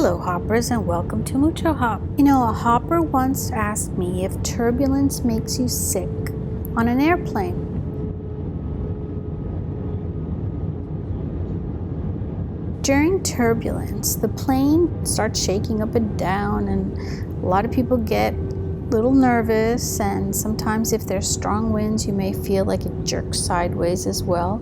Hello hoppers and welcome to MuchoHop. You know, a hopper once asked me if turbulence makes you sick on an airplane. During turbulence, the plane starts shaking up and down, and a lot of people get a little nervous, and sometimes if there's strong winds, you may feel like it jerks sideways as well.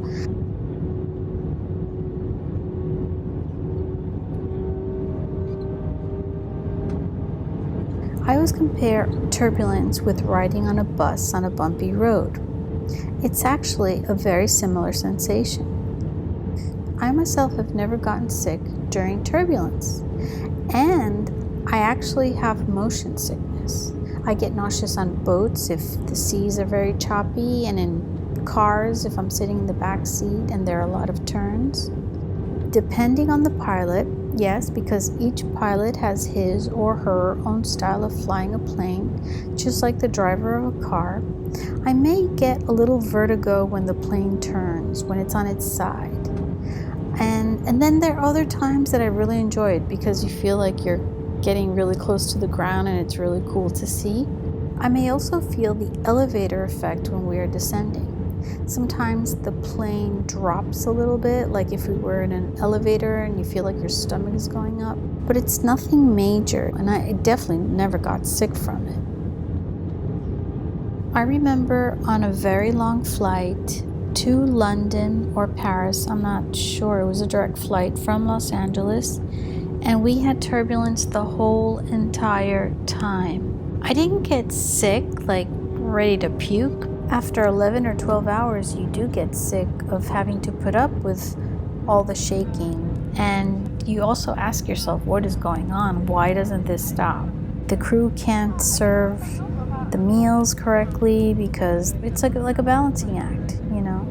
I always compare turbulence with riding on a bus on a bumpy road. It's actually a very similar sensation. I myself have never gotten sick during turbulence, and I actually have motion sickness. I get nauseous on boats if the seas are very choppy, and in cars if I'm sitting in the back seat and there are a lot of turns. Depending on the pilot, yes, because each pilot has his or her own style of flying a plane, just like the driver of a car, I may get a little vertigo when the plane turns, when it's on its side. And then there are other times that I really enjoy it because you feel like you're getting really close to the ground and it's really cool to see. I may also feel the elevator effect when we are descending. Sometimes the plane drops a little bit, like if we were in an elevator and you feel like your stomach is going up, but it's nothing major, and I definitely never got sick from it. I remember on a very long flight to London or Paris, I'm not sure, it was a direct flight from Los Angeles, and we had turbulence the whole entire time. I didn't get sick, like ready to puke. After 11 or 12 hours, you do get sick of having to put up with all the shaking. And you also ask yourself, what is going on? Why doesn't this stop? The crew can't serve the meals correctly because it's like a balancing act, you know?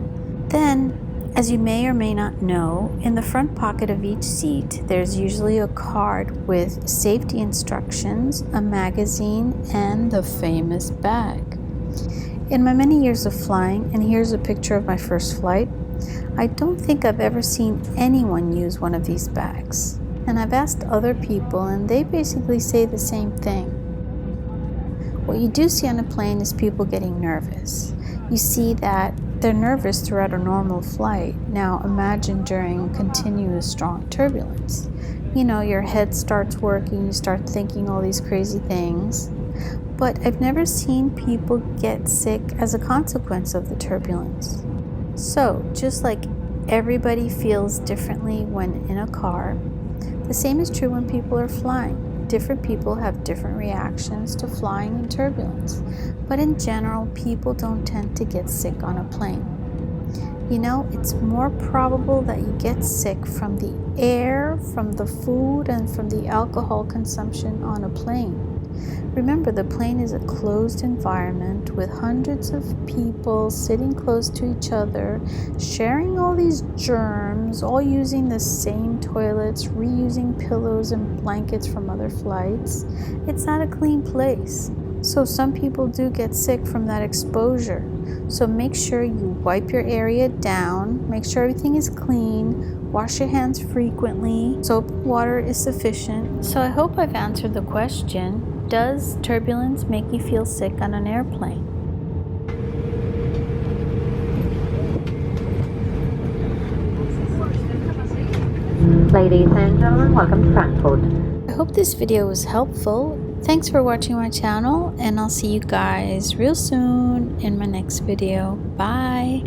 Then, as you may or may not know, in the front pocket of each seat, there's usually a card with safety instructions, a magazine, and the famous bag. In my many years of flying, and here's a picture of my first flight, I don't think I've ever seen anyone use one of these bags. And I've asked other people, and they basically say the same thing. What you do see on a plane is people getting nervous. You see that they're nervous throughout a normal flight. Now imagine during continuous strong turbulence. You know, your head starts working, you start thinking all these crazy things. But I've never seen people get sick as a consequence of the turbulence. So, just like everybody feels differently when in a car, the same is true when people are flying. Different people have different reactions to flying in turbulence. But in general, people don't tend to get sick on a plane. You know, it's more probable that you get sick from the air, from the food, and from the alcohol consumption on a plane. Remember, the plane is a closed environment with hundreds of people sitting close to each other, sharing all these germs, all using the same toilets, reusing pillows and blankets from other flights. It's not a clean place. So some people do get sick from that exposure. So make sure you wipe your area down, make sure everything is clean, wash your hands frequently, soap and water is sufficient. So I hope I've answered the question. Does turbulence make you feel sick on an airplane? Ladies and gentlemen, welcome to Frankfurt. I hope this video was helpful. Thanks for watching my channel, and I'll see you guys real soon in my next video. Bye!